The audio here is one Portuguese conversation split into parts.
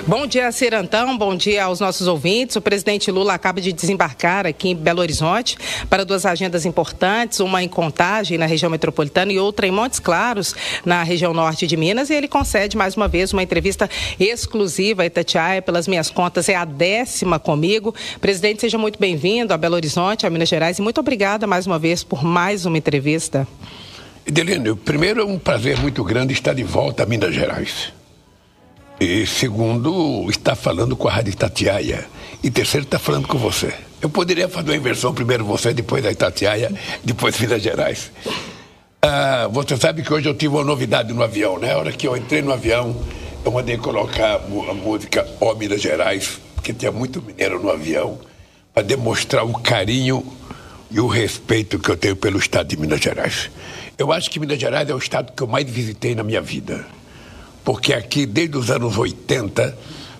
Bom dia, Cirantão, bom dia aos nossos ouvintes. O presidente Lula acaba de desembarcar aqui em Belo Horizonte para duas agendas importantes, uma em Contagem, na região metropolitana, e outra em Montes Claros, na região norte de Minas, e ele concede mais uma vez uma entrevista exclusiva a Itatiaia. Pelas minhas contas, é a 10ª comigo. Presidente, seja muito bem-vindo a Belo Horizonte, a Minas Gerais, e muito obrigada mais uma vez por mais uma entrevista. Edelino, primeiro é um prazer muito grande estar de volta a Minas Gerais. E segundo, está falando com a Rádio Itatiaia. E terceiro, está falando com você. Eu poderia fazer uma inversão, primeiro você, depois a Itatiaia, depois Minas Gerais. Você sabe que hoje eu tive uma novidade no avião, né? A hora que eu entrei no avião, eu mandei colocar a música Ó Minas Gerais, porque tinha muito mineiro no avião, para demonstrar o carinho e o respeito que eu tenho pelo estado de Minas Gerais. Eu acho que Minas Gerais é o estado que eu mais visitei na minha vida. Porque aqui, desde os anos 80,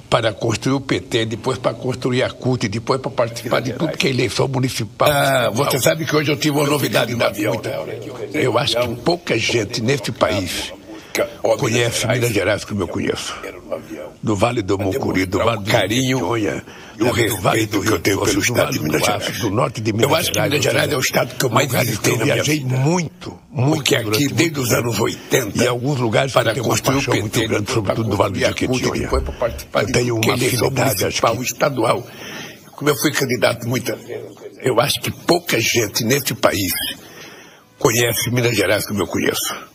para construir o PT, depois para construir a CUT, depois para participar de tudo que é eleição municipal. Você sabe que hoje eu tive uma novidade no avião. Eu acho que pouca gente nesse país conhece Minas Gerais como eu conheço. Do Vale do Mucuri, do Vale do Carinho e o respeito que eu tenho pelo estado de Minas Gerais. Do norte de Minas Gerais. Eu acho que Minas Gerais é o estado que eu mais visitei na minha vida. Muito. Porque aqui, desde os anos 80, e alguns lugares para construir o PT, grande, sobretudo do Vale do Jequitinhonha. Eu tenho uma afinidade estadual. Como eu fui candidato muitas vezes, eu acho que pouca gente nesse país conhece Minas Gerais como eu conheço.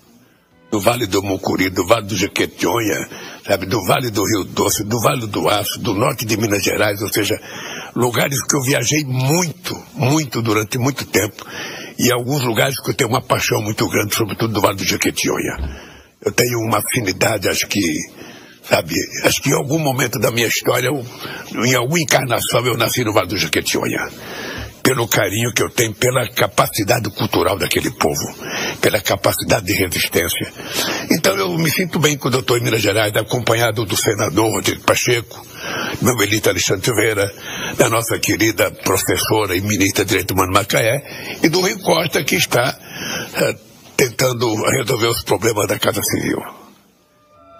Do Vale do Mucuri, do Vale do Jequitinhonha, sabe, do Vale do Rio Doce, do Vale do Aço, do norte de Minas Gerais, ou seja, lugares que eu viajei muito durante muito tempo, e alguns lugares que eu tenho uma paixão muito grande, sobretudo do Vale do Jequitinhonha. Eu tenho uma afinidade, acho que em algum momento da minha história, em alguma encarnação, eu nasci no Vale do Jequitinhonha. Pelo carinho que eu tenho, pela capacidade cultural daquele povo, pela capacidade de resistência. Então eu me sinto bem quando eu estou em Minas Gerais, acompanhado do senador Rodrigo Pacheco, do meu elito Alexandre Silveira, da nossa querida professora e ministra de Direito Humano Macaé, e do Rui Costa, que está tentando resolver os problemas da Casa Civil.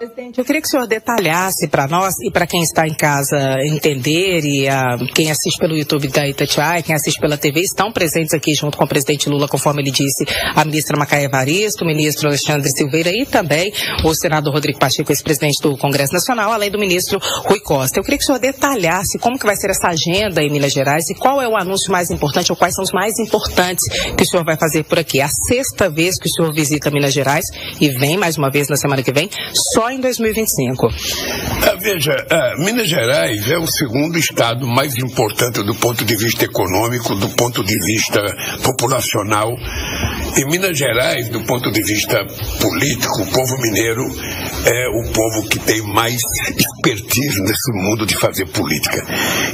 Presidente, eu queria que o senhor detalhasse para nós e para quem está em casa entender, e quem assiste pelo YouTube da Itatiaia, quem assiste pela TV, estão presentes aqui junto com o presidente Lula, conforme ele disse, a ministra Macaé Evaristo, o ministro Alexandre Silveira e também o senador Rodrigo Pacheco, ex-presidente do Congresso Nacional, além do ministro Rui Costa. Eu queria que o senhor detalhasse como que vai ser essa agenda em Minas Gerais e qual é o anúncio mais importante ou quais são os mais importantes que o senhor vai fazer por aqui. A 6ª vez que o senhor visita Minas Gerais e vem mais uma vez na semana que vem, só em 2025. Veja, Minas Gerais é o segundo estado mais importante do ponto de vista econômico, do ponto de vista populacional. E Minas Gerais, do ponto de vista político, o povo mineiro é o povo que tem mais expertise nesse mundo de fazer política.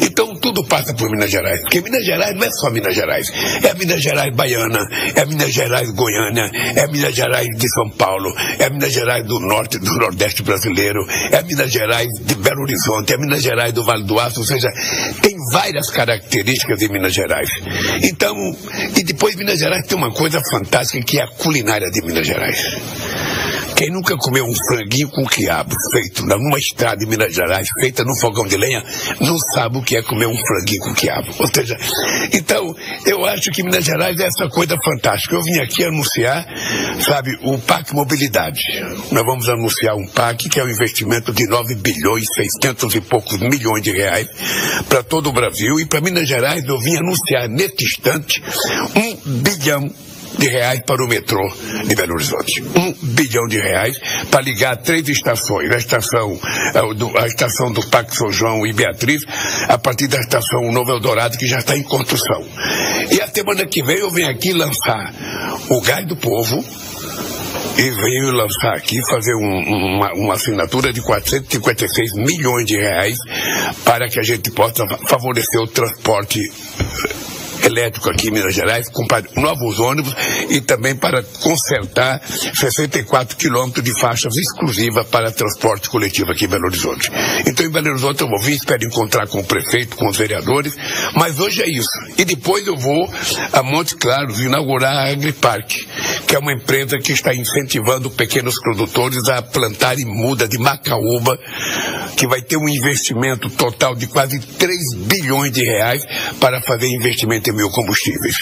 Então tudo passa por Minas Gerais, porque Minas Gerais não é só Minas Gerais, é Minas Gerais baiana, é Minas Gerais Goiânia, é Minas Gerais de São Paulo, é Minas Gerais do norte, do nordeste brasileiro, é Minas Gerais de Belo Horizonte, é Minas Gerais do Vale do Aço, ou seja, tem várias características de Minas Gerais. Então, e depois Minas Gerais tem uma coisa fantástica que é a culinária de Minas Gerais. Quem nunca comeu um franguinho com quiabo feito numa estrada de Minas Gerais, feita num fogão de lenha, não sabe o que é comer um franguinho com quiabo. Ou seja, então, eu acho que Minas Gerais é essa coisa fantástica. Eu vim aqui anunciar, sabe, o PAC Mobilidade. Nós vamos anunciar um PAC que é um investimento de 9 bilhões, 600 e poucos milhões de reais para todo o Brasil. E para Minas Gerais eu vim anunciar neste instante 1 bilhão de reais para o metrô de Belo Horizonte. 1 bilhão de reais para ligar 3 estações. A estação do Parque São João e Beatriz, a partir da estação Novo Eldorado, que já está em construção. E a semana que vem eu venho aqui lançar o Gás do Povo, e veio lançar aqui, fazer uma assinatura de 456 milhões de reais para que a gente possa favorecer o transporte elétrico aqui em Minas Gerais, comprar novos ônibus e também para consertar 64 quilômetros de faixas exclusivas para transporte coletivo aqui em Belo Horizonte. Então, em Belo Horizonte eu vou vir, espero encontrar com o prefeito, com os vereadores, mas hoje é isso. E depois eu vou a Montes Claros inaugurar a Agripark, que é uma empresa que está incentivando pequenos produtores a plantarem muda de macaúba que vai ter um investimento total de quase 3 bilhões de reais para fazer investimento em biocombustíveis.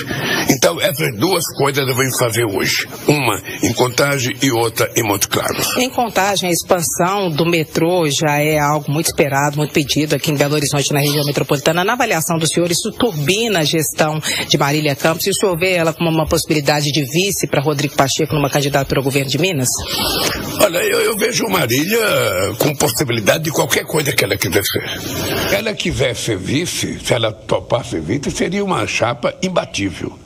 Então, essas duas coisas eu venho fazer hoje. Uma em Contagem e outra em Montes Claros. Em Contagem, a expansão do metrô já é algo muito esperado, muito pedido aqui em Belo Horizonte, na região metropolitana. Na avaliação do senhor, isso turbina a gestão de Marília Campos? E o senhor vê ela como uma possibilidade de vice para Rodrigo Pacheco numa candidatura ao governo de Minas? Olha, eu vejo Marília com possibilidade de qualquer coisa que ela quiser ser. Se ela quiser ser vice, se ela topar ser vice, seria uma chapa imbatível.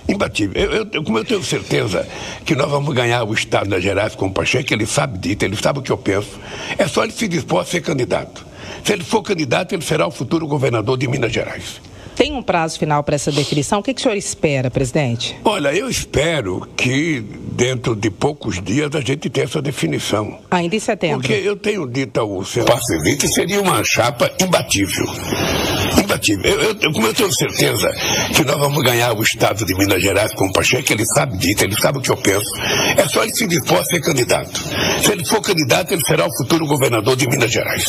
Imbatível. Como eu tenho certeza que nós vamos ganhar o Estado de Minas Gerais com o Pacheco, ele sabe disso, ele sabe o que eu penso, é só ele se dispor a ser candidato. Se ele for candidato, ele será o futuro governador de Minas Gerais. Tem um prazo final para essa definição? O que o senhor espera, presidente? Olha, eu espero que dentro de poucos dias a gente tenha essa definição. Ainda em setembro? Porque eu tenho dito ao senador que seria uma chapa imbatível. Imbatível. Como eu tenho certeza que nós vamos ganhar o Estado de Minas Gerais com o Pacheco, ele sabe disso, ele sabe o que eu penso, é só ele se dispor a ser candidato. Se ele for candidato, ele será o futuro governador de Minas Gerais.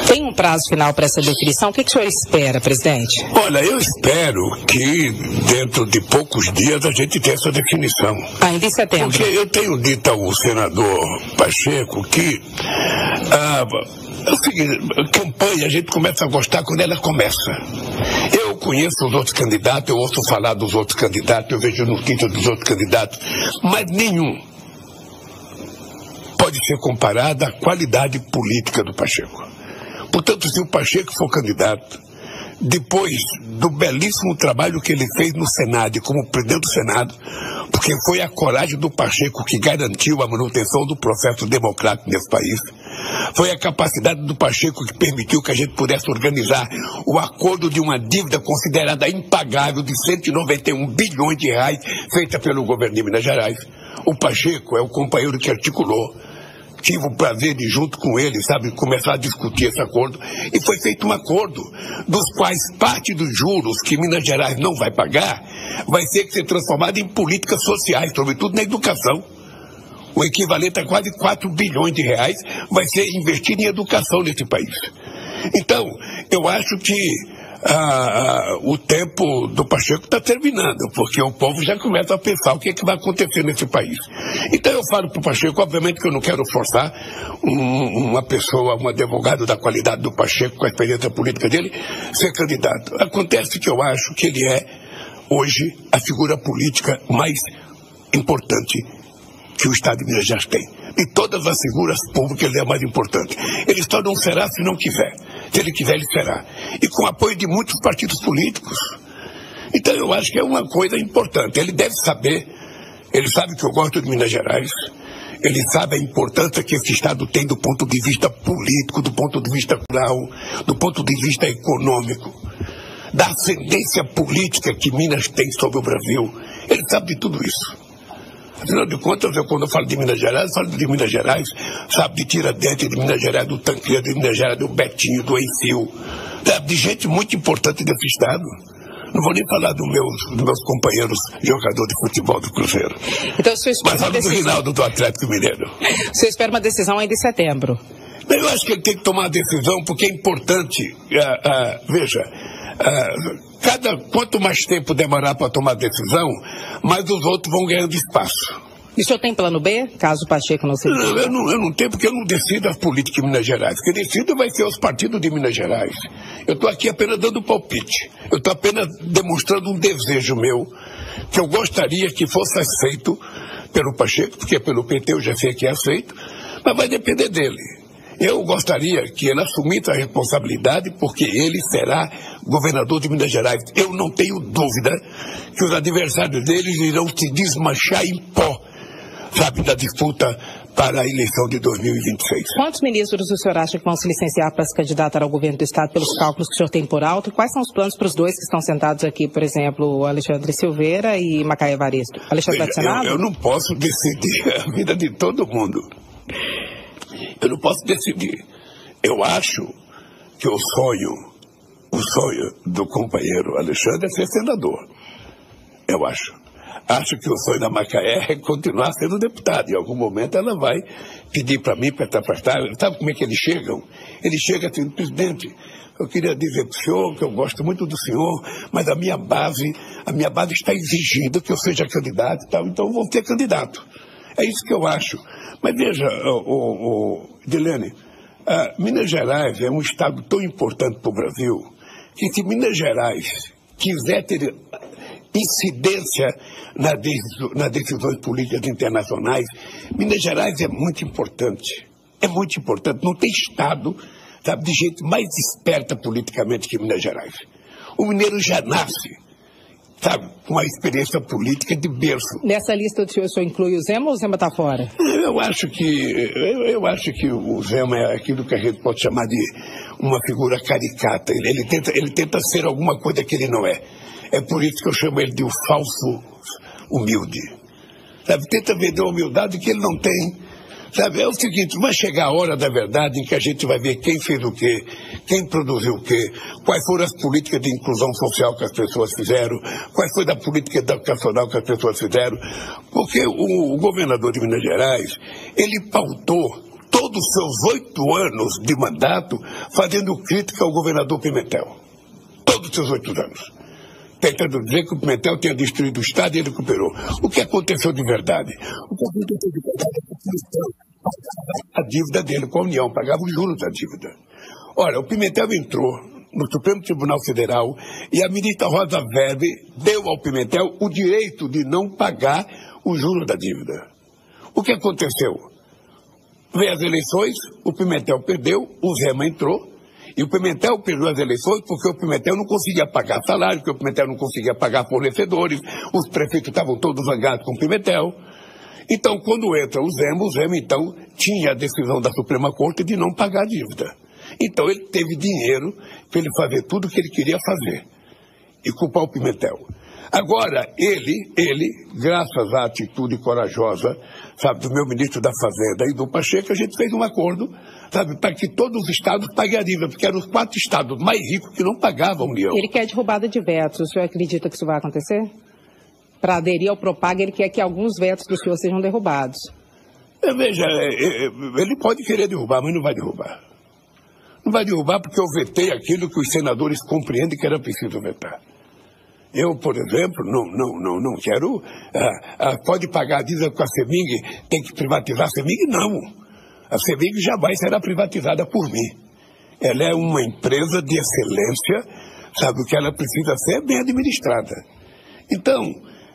Tem um prazo final para essa definição? O que o senhor espera, presidente? Olha, eu espero que dentro de poucos dias a gente tenha essa definição. Ainda em setembro? Porque eu tenho dito ao senador Pacheco que é o seguinte, campanha a gente começa a gostar quando ela começa. Eu conheço os outros candidatos, eu ouço falar dos outros candidatos, eu vejo notícias dos outros candidatos, mas nenhum pode ser comparado à qualidade política do Pacheco. Portanto, se o Pacheco for candidato, depois do belíssimo trabalho que ele fez no Senado e como presidente do Senado, porque foi a coragem do Pacheco que garantiu a manutenção do processo democrático nesse país, foi a capacidade do Pacheco que permitiu que a gente pudesse organizar o acordo de uma dívida considerada impagável de 191 bilhões de reais feita pelo governo de Minas Gerais. O Pacheco é o companheiro que articulou. Tive o prazer de, junto com ele, começar a discutir esse acordo. E foi feito um acordo, dos quais parte dos juros que Minas Gerais não vai pagar, vai ter que ser transformado em políticas sociais, sobretudo na educação. O equivalente a quase 4 bilhões de reais vai ser investido em educação nesse país. Então, eu acho que o tempo do Pacheco está terminando, porque o povo já começa a pensar o que é que vai acontecer nesse país. Então eu falo para o Pacheco, obviamente que eu não quero forçar uma pessoa, um advogado da qualidade do Pacheco, com a experiência política dele, ser candidato. Acontece que eu acho que ele é, hoje, a figura política mais importante que o Estado de Minas Gerais tem. De todas as figuras públicas, ele é a mais importante. Ele só não será se não quiser. Se ele quiser, ele será. E com apoio de muitos partidos políticos. Então, eu acho que é uma coisa importante. Ele deve saber, ele sabe que eu gosto de Minas Gerais, ele sabe a importância que esse Estado tem do ponto de vista político, do ponto de vista cultural, do ponto de vista econômico, da ascendência política que Minas tem sobre o Brasil. Ele sabe de tudo isso. Afinal de contas, quando eu falo de Minas Gerais, eu falo de Minas Gerais, sabe, de Tiradentes, de Minas Gerais, do Tancredo, de Minas Gerais, do Betinho, do Enfio, sabe, de gente muito importante desse Estado. Não vou nem falar dos meus companheiros jogadores de futebol do Cruzeiro. Então, o senhor espera mas falo do Rinaldo do Atlético Mineiro. O senhor espera uma decisão ainda em setembro? Eu acho que ele tem que tomar a decisão, porque é importante, veja, quanto mais tempo demorar para tomar a decisão, mais os outros vão ganhando espaço. E o senhor tem plano B, caso o Pacheco não seja? Não, eu não tenho, porque eu não decido a política em Minas Gerais. Quem decide vai ser os partidos de Minas Gerais. Eu estou aqui apenas dando palpite. Eu estou apenas demonstrando um desejo meu, que eu gostaria que fosse aceito pelo Pacheco, porque pelo PT eu já sei que é aceito, mas vai depender dele. Eu gostaria que ele assumisse a responsabilidade, porque ele será governador de Minas Gerais. Eu não tenho dúvida que os adversários deles irão se desmanchar em pó, sabe, da disputa para a eleição de 2026. Quantos ministros o senhor acha que vão se licenciar para se candidatar ao governo do Estado pelos cálculos que o senhor tem por alto? E quais são os planos para os dois que estão sentados aqui, por exemplo, o Alexandre Silveira e Macaé Evaristo? Alexandre vai do Senado? Eu não posso decidir a vida de todo mundo. Eu não posso decidir. Eu acho que o sonho do companheiro Alexandre é ser senador. Eu acho. acho que o sonho da Macaé é continuar sendo deputada. Em algum momento ela vai pedir para mim, para estar. Sabe como é que eles chegam? Eles chegam assim, presidente, eu queria dizer para o senhor que eu gosto muito do senhor, mas a minha base está exigindo que eu seja candidato e tal, então eu vou ter candidato. É isso que eu acho. Mas veja, Edilene, Minas Gerais é um estado tão importante para o Brasil que se Minas Gerais quiser ter incidência nas decisões políticas internacionais, Minas Gerais é muito importante. É muito importante. Não tem estado, sabe, de gente mais esperta politicamente que Minas Gerais. O mineiro já nasce, sabe, com a experiência política de berço. Nessa lista o senhor inclui o Zema ou o Zema está fora? Eu acho que o Zema é aquilo que a gente pode chamar de uma figura caricata. Ele tenta ser alguma coisa que ele não é. É por isso que eu chamo ele de um falso humilde. Sabe, tenta vender uma humildade que ele não tem. Sabe, é o seguinte, vai chegar a hora da verdade em que a gente vai ver quem fez o quê, quem produziu o quê, quais foram as políticas de inclusão social que as pessoas fizeram, quais foi a política educacional que as pessoas fizeram, porque o governador de Minas Gerais, ele pautou todos os seus 8 anos de mandato fazendo crítica ao governador Pimentel. Todos os seus 8 anos. Tentando dizer que o Pimentel tinha destruído o Estado e ele recuperou. O que aconteceu de verdade? O que aconteceu de verdade é que o Pimentel pagava a dívida dele com a União, pagava os juros da dívida. Olha, o Pimentel entrou no Supremo Tribunal Federal e a ministra Rosa Weber deu ao Pimentel o direito de não pagar os juros da dívida. O que aconteceu? Veio as eleições, o Pimentel perdeu, o Zema entrou. E o Pimentel perdeu as eleições porque o Pimentel não conseguia pagar salário, porque o Pimentel não conseguia pagar fornecedores, os prefeitos estavam todos zangados com o Pimentel. Então, quando entra o Zema então tinha a decisão da Suprema Corte de não pagar a dívida. Então ele teve dinheiro para ele fazer tudo o que ele queria fazer e culpar o Pimentel. Agora, ele, graças à atitude corajosa, sabe, do meu ministro da Fazenda e do Pacheco, a gente fez um acordo, sabe, para que todos os estados paguem a dívida, porque eram os 4 estados mais ricos que não pagavam a União. Ele quer derrubada de vetos. O senhor acredita que isso vai acontecer? Para aderir ao Propag, ele quer que alguns vetos do senhor sejam derrubados. Veja, ele pode querer derrubar, mas não vai derrubar. Não vai derrubar porque eu vetei aquilo que os senadores compreendem que era preciso vetar. Eu, por exemplo, não quero... pode pagar a dívida com a CEMIG, tem que privatizar a CEMIG? Não. A CEMIG jamais será privatizada por mim. Ela é uma empresa de excelência, sabe, o que ela precisa ser bem administrada. Então,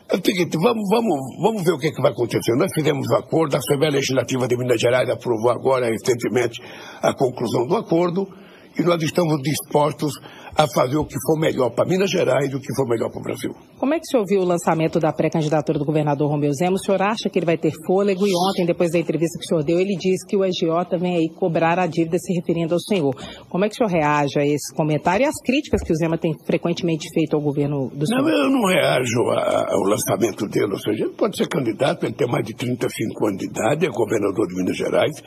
é o seguinte, vamos ver o que vai acontecer. Nós fizemos um acordo, a Assembleia Legislativa de Minas Gerais aprovou agora, recentemente, a conclusão do acordo, e nós estamos dispostos a fazer o que for melhor para Minas Gerais e o que for melhor para o Brasil. Como é que o senhor viu o lançamento da pré-candidatura do governador Romeu Zema? O senhor acha que ele vai ter fôlego? E ontem, depois da entrevista que o senhor deu, ele disse que o agiota vem aí cobrar a dívida se referindo ao senhor. Como é que o senhor reage a esse comentário e às críticas que o Zema tem frequentemente feito ao governo do senhor? Não, eu não reajo ao lançamento dele. Ou seja, ele pode ser candidato, ele tem mais de 35 anos de idade, é governador de Minas Gerais.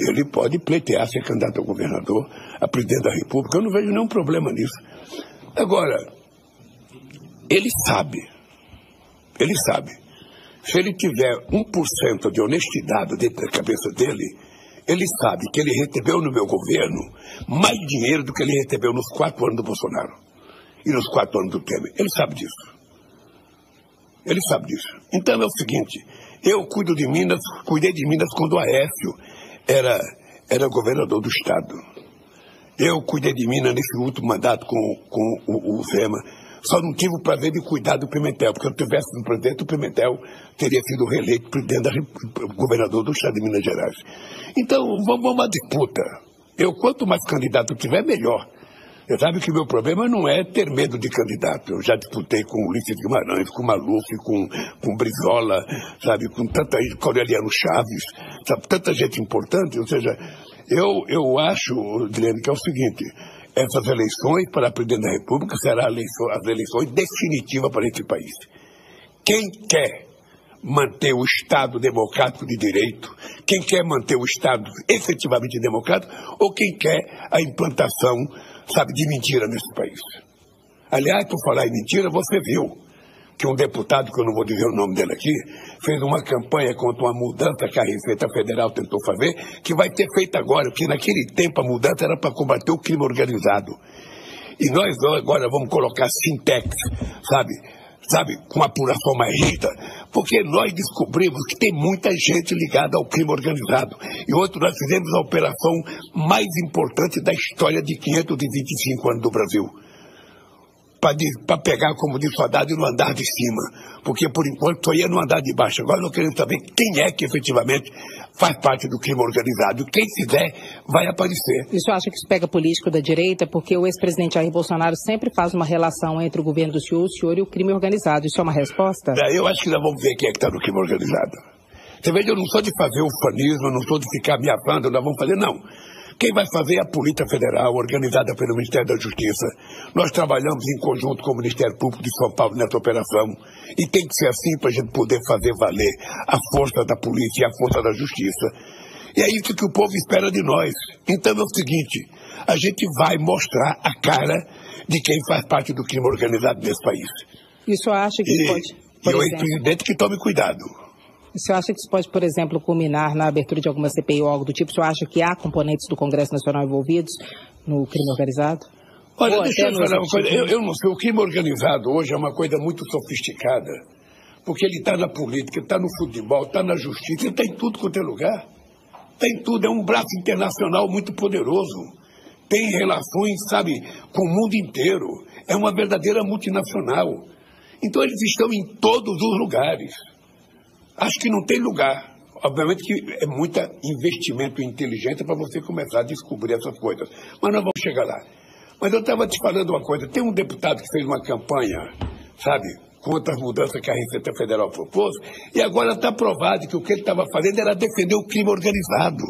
Ele pode pleitear ser candidato a governador, a presidente da República. Eu não vejo nenhum problema nisso. Agora, ele sabe, se ele tiver 1% de honestidade dentro da cabeça dele, ele sabe que ele recebeu no meu governo mais dinheiro do que ele recebeu nos 4 anos do Bolsonaro e nos 4 anos do Temer. Ele sabe disso. Ele sabe disso. Então é o seguinte, eu cuidei de Minas quando o Aécio era governador do Estado. Eu cuidei de Minas nesse último mandato com o Zema. Só não tive o prazer de cuidar do Pimentel, porque se eu tivesse no presidente, o Pimentel teria sido reeleito presidente governador do Estado de Minas Gerais. Então, vamos à disputa. Quanto mais candidato tiver, melhor. Você sabe que o meu problema não é ter medo de candidato. Eu já disputei com o Ulisses Guimarães, com o Maluf, com Brizola, sabe, com tanta gente, com Aureliano Chaves, sabe, tanta gente importante. Ou seja, eu acho, Dilene, que é o seguinte, essas eleições para a presidente da República serão as eleições definitivas para esse país. Quem quer manter o Estado democrático de direito, quem quer manter o Estado efetivamente democrático, ou quem quer a implantação, sabe, de mentira nesse país. Aliás, por falar em mentira, você viu que um deputado, que eu não vou dizer o nome dele aqui, fez uma campanha contra uma mudança que a Receita Federal tentou fazer, que vai ter feito agora, porque naquele tempo a mudança era para combater o crime organizado. E nós agora vamos colocar Sintex, sabe, com apuração mais rígida, porque nós descobrimos que tem muita gente ligada ao crime organizado. E outro, nós fizemos a operação mais importante da história de 525 anos do Brasil. Para pegar, como disse o Haddad, no andar de cima. Porque, por enquanto, só ia no andar de baixo. Agora nós queremos saber quem é que efetivamente faz parte do crime organizado. Quem fizer, vai aparecer. E o senhor acha que isso pega político da direita? Porque o ex-presidente Jair Bolsonaro sempre faz uma relação entre o governo do senhor e o crime organizado. Isso é uma resposta? Eu acho que nós vamos ver quem é que está no crime organizado. Você veja, eu não sou de fazer ufanismo, eu não sou de ficar me afando, nós vamos fazer, não. Quem vai fazer é a Polícia Federal, organizada pelo Ministério da Justiça. Nós trabalhamos em conjunto com o Ministério Público de São Paulo nessa operação. E tem que ser assim para a gente poder fazer valer a força da polícia e a força da justiça. E é isso que o povo espera de nós. Então é o seguinte, a gente vai mostrar a cara de quem faz parte do crime organizado nesse país. E o senhor acha que pode... E o ex-presidente que tome cuidado. O senhor acha que isso pode, por exemplo, culminar na abertura de alguma CPI ou algo do tipo? O senhor acha que há componentes do Congresso Nacional envolvidos no crime organizado? Olha, deixa eu falar uma coisa. Eu não sei, o crime organizado hoje é uma coisa muito sofisticada. Porque ele está na política, está no futebol, está na justiça, ele está em tudo quanto é lugar. Está em tudo, é um braço internacional muito poderoso. Tem relações, sabe, com o mundo inteiro. É uma verdadeira multinacional. Então eles estão em todos os lugares. Acho que não tem lugar. Obviamente que é muito investimento inteligente para você começar a descobrir essas coisas. Mas nós vamos chegar lá. Mas eu estava te falando uma coisa. Tem um deputado que fez uma campanha, sabe, contra as mudanças que a Receita Federal propôs, e agora está provado que o que ele estava fazendo era defender o crime organizado.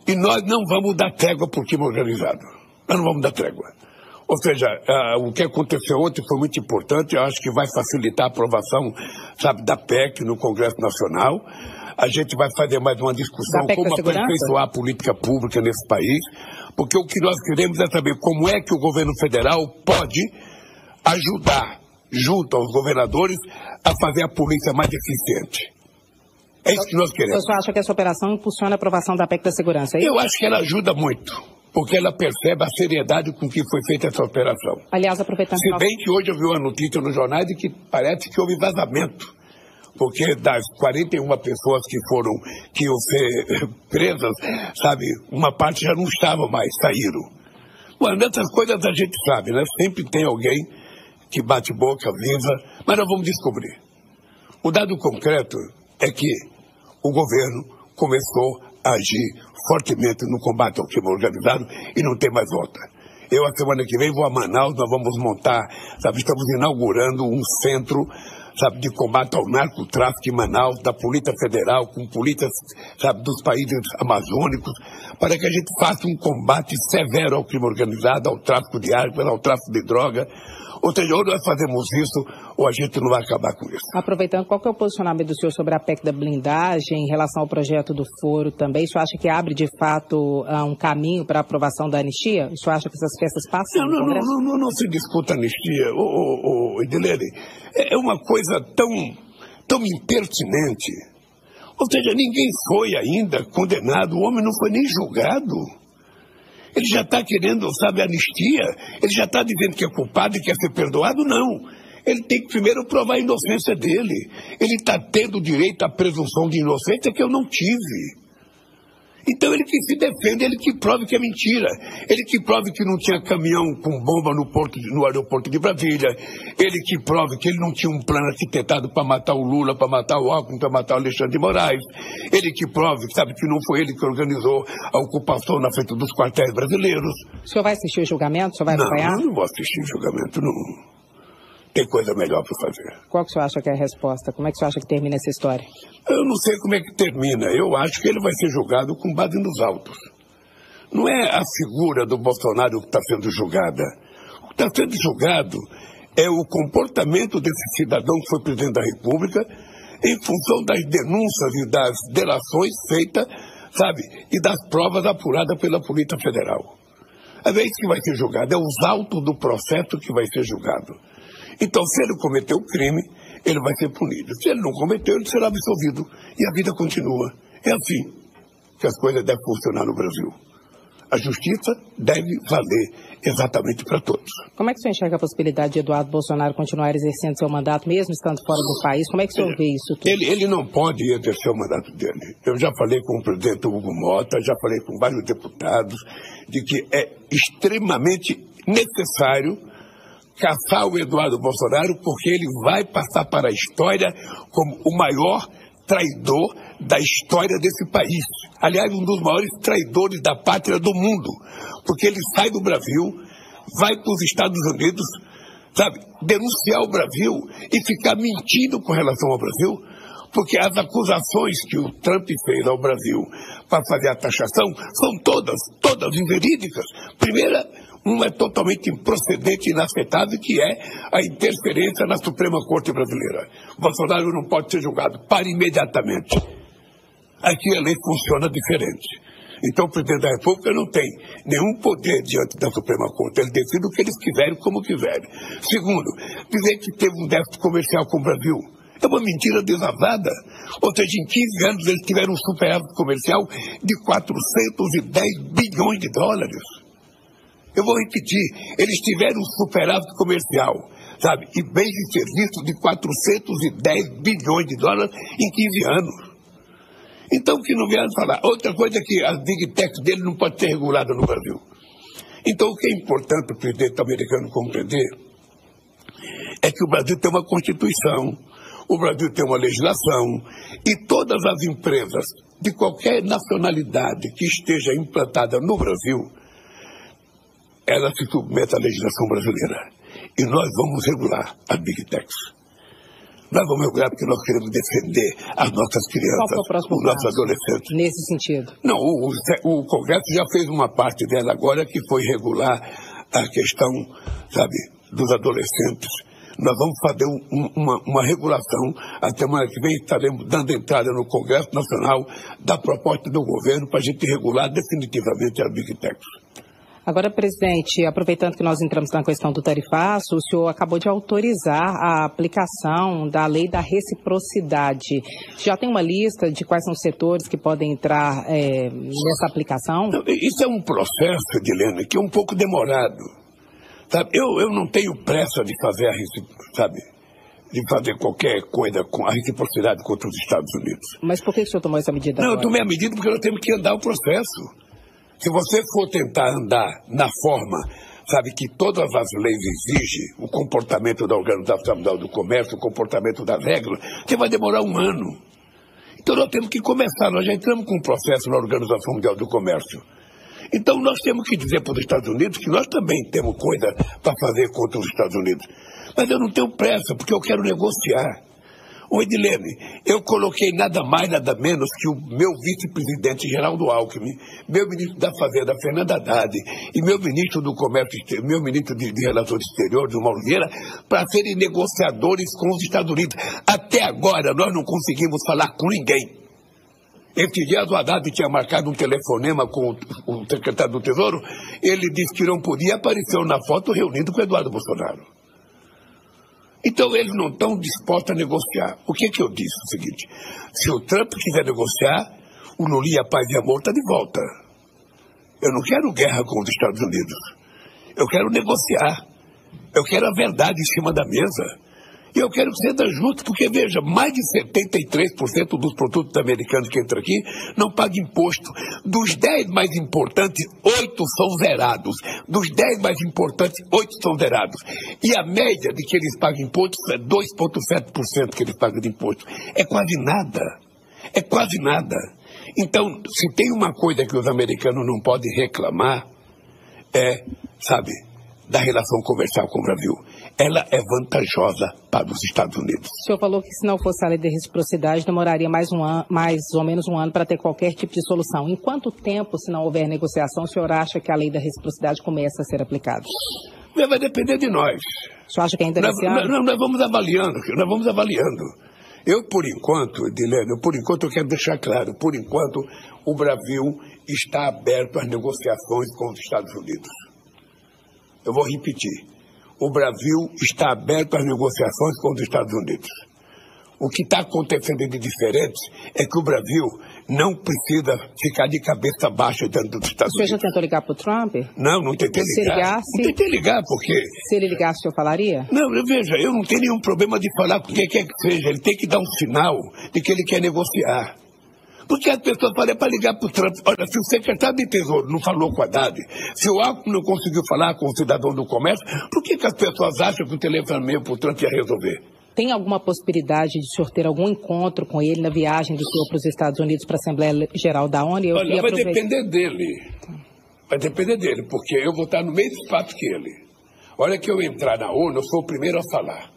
E nós não vamos dar trégua para o crime organizado. Nós não vamos dar trégua. Ou seja, o que aconteceu ontem foi muito importante, eu acho que vai facilitar a aprovação, sabe, da PEC no Congresso Nacional. A gente vai fazer mais uma discussão como aperfeiçoar a política pública nesse país, porque o que nós queremos é saber como é que o governo federal pode ajudar, junto aos governadores, a fazer a polícia mais eficiente. É isso que nós queremos. Você acha que essa operação impulsiona a aprovação da PEC da segurança? É isso? Eu acho que ela ajuda muito. Porque ela percebe a seriedade com que foi feita essa operação. Aliás, aproveitando... Se bem que hoje eu vi uma notícia no jornal de que parece que houve vazamento. Porque das 41 pessoas que iam ser presas, sabe, uma parte já não estava mais, saíram. Bom, dessas coisas a gente sabe, né? Sempre tem alguém que bate boca, viva, mas nós vamos descobrir. O dado concreto é que o governo começou a agir fortemente no combate ao crime organizado e não tem mais volta. Eu, a semana que vem, vou a Manaus, nós vamos montar, sabe, estamos inaugurando um centro, sabe, de combate ao narcotráfico em Manaus, da Polícia Federal, com polícias, sabe, dos países amazônicos, para que a gente faça um combate severo ao crime organizado, ao tráfico de armas, ao tráfico de droga. Ou seja, ou nós fazemos isso, ou a gente não vai acabar com isso. Aproveitando, qual que é o posicionamento do senhor sobre a PEC da blindagem, em relação ao projeto do foro também? O senhor acha que abre, de fato, um caminho para a aprovação da anistia? O senhor acha que essas peças passam no Congresso? Não se discuta anistia, Edilene. É uma coisa tão impertinente. Ou seja, ninguém foi ainda condenado, o homem não foi nem julgado. Ele já está querendo, sabe, anistia? Ele já está dizendo que é culpado e quer ser perdoado? Não. Ele tem que primeiro provar a inocência dele. Ele está tendo direito à presunção de inocência que eu não tive. Então ele que se defende, ele que prove que é mentira. Ele que prove que não tinha caminhão com bomba no aeroporto de Brasília. Ele que prove que ele não tinha um plano arquitetado para matar o Lula, para matar o Alckmin, para matar o Alexandre de Moraes. Ele que prove, sabe, que não foi ele que organizou a ocupação na frente dos quartéis brasileiros. O senhor vai assistir o julgamento? O senhor vai acompanhar? Não vou assistir o julgamento, não. Tem coisa melhor para fazer. Qual que o senhor acha que é a resposta? Como é que o senhor acha que termina essa história? Eu não sei como é que termina. Eu acho que ele vai ser julgado com base nos autos. Não é a figura do Bolsonaro que está sendo julgada. O que está sendo julgado é o comportamento desse cidadão que foi presidente da República em função das denúncias e das delações feitas, sabe, e das provas apuradas pela Polícia Federal. É isso que vai ser julgado. É os autos do processo que vai ser julgado. Então, se ele cometeu crime, ele vai ser punido. Se ele não cometeu, ele será absolvido. E a vida continua. É assim que as coisas devem funcionar no Brasil. A justiça deve valer exatamente para todos. Como é que o senhor enxerga a possibilidade de Eduardo Bolsonaro continuar exercendo seu mandato, mesmo estando fora do país? Como é que o senhor vê isso tudo? Ele não pode exercer o mandato dele. Eu já falei com o presidente Hugo Mota, já falei com vários deputados, de que é extremamente necessário caçar o Eduardo Bolsonaro, porque ele vai passar para a história como o maior traidor da história desse país. Aliás, um dos maiores traidores da pátria do mundo, porque ele sai do Brasil, vai para os Estados Unidos, sabe, denunciar o Brasil e ficar mentindo com relação ao Brasil, porque as acusações que o Trump fez ao Brasil para fazer a taxação são todas inverídicas. Primeira, uma é totalmente improcedente e inaceitável, que é a interferência na Suprema Corte Brasileira. Bolsonaro não pode ser julgado. Para imediatamente. Aqui a lei funciona diferente. Então o presidente da República não tem nenhum poder diante da Suprema Corte. Ele decide o que eles quiserem, como quiserem. Segundo, dizer que teve um déficit comercial com o Brasil é uma mentira desavada. Ou seja, em 15 anos eles tiveram um superávit comercial de 410 bilhões de dólares. Eu vou repetir, eles tiveram um superávit comercial, sabe, e bens e serviços de 410 bilhões de dólares em 15 anos. Então, que não vier falar. Outra coisa é que as big techs dele não podem ser reguladas no Brasil. Então, o que é importante o presidente americano compreender é que o Brasil tem uma Constituição, o Brasil tem uma legislação, e todas as empresas de qualquer nacionalidade que esteja implantada no Brasil, ela se submete à legislação brasileira. E nós vamos regular as big techs. Nós vamos regular porque nós queremos defender as nossas crianças, os nossos adolescentes. Nesse sentido? Não, o Congresso já fez uma parte dela agora, que foi regular a questão, sabe, dos adolescentes. Nós vamos fazer uma regulação. A semana que vem estaremos dando entrada no Congresso Nacional da proposta do governo para a gente regular definitivamente as big techs. Agora, presidente, aproveitando que nós entramos na questão do tarifaço, o senhor acabou de autorizar a aplicação da lei da reciprocidade. Já tem uma lista de quais são os setores que podem entrar nessa aplicação? Isso é um processo, Edilene, que é um pouco demorado. Sabe? Eu não tenho pressa de fazer de fazer qualquer coisa com a reciprocidade contra os Estados Unidos. Mas por que o senhor tomou essa medida agora? Eu tomei a medida porque nós temos que andar o processo. Se você for tentar andar na forma, sabe, que todas as leis exigem, o comportamento da Organização Mundial do Comércio, o comportamento das regras, você vai demorar um ano. Então nós temos que começar, nós já entramos com um processo na Organização Mundial do Comércio. Então nós temos que dizer para os Estados Unidos que nós também temos coisa para fazer contra os Estados Unidos. Mas eu não tenho pressa, porque eu quero negociar. Ô Edilene, eu coloquei nada mais, nada menos que o meu vice-presidente Geraldo Alckmin, meu ministro da Fazenda, Fernando Haddad, e meu ministro do Comércio, meu ministro de Relações Exteriores, Mauro Vieira, para serem negociadores com os Estados Unidos. Até agora nós não conseguimos falar com ninguém. Esses dias o Haddad tinha marcado um telefonema com o secretário do Tesouro, ele disse que não podia, apareceu na foto reunido com o Eduardo Bolsonaro. Então eles não estão dispostos a negociar. O que eu disse? O seguinte, se o Trump quiser negociar, o Lula e a paz e amor está de volta. Eu não quero guerra com os Estados Unidos. Eu quero negociar. Eu quero a verdade em cima da mesa. E eu quero que seja justo, porque, veja, mais de 73% dos produtos americanos que entram aqui não pagam imposto. Dos 10 mais importantes, 8 são zerados. Dos 10 mais importantes, 8 são zerados. E a média de que eles pagam imposto é 2,7% que eles pagam de imposto. É quase nada. É quase nada. Então, se tem uma coisa que os americanos não podem reclamar, sabe, da relação comercial com o Brasil. Ela é vantajosa para os Estados Unidos. O senhor falou que se não fosse a lei de reciprocidade, demoraria mais ou menos um ano para ter qualquer tipo de solução. Em quanto tempo, se não houver negociação, o senhor acha que a lei da reciprocidade começa a ser aplicada? Vai depender de nós. O senhor acha que ainda nesse ano? Nós vamos avaliando. Eu, por enquanto, Edilene, eu quero deixar claro, por enquanto, o Brasil está aberto às negociações com os Estados Unidos. Eu vou repetir. o Brasil está aberto às negociações com os Estados Unidos. O que está acontecendo de diferente é que o Brasil não precisa ficar de cabeça baixa dentro dos Estados Unidos. Você já tentou ligar para o Trump? Não tentei ligar. Se ligasse, não tentei ligar, porque... Se ele ligasse, o senhor falaria? Não, veja, eu não tenho nenhum problema de falar com quem quer que seja. Ele tem que dar um sinal de que ele quer negociar. Porque as pessoas falam, é para ligar para o Trump. Olha, se o secretário de Tesouro não falou com a Haddad, se o Alckmin não conseguiu falar com o cidadão do comércio, por que as pessoas acham que o telefone para o Trump ia resolver? Tem alguma possibilidade de o senhor ter algum encontro com ele na viagem do senhor para os Estados Unidos, para a Assembleia Geral da ONU? Olha, vai depender dele. Vai depender dele, porque eu vou estar no mesmo espaço que ele. Olha que eu entrar na ONU, eu sou o primeiro a falar.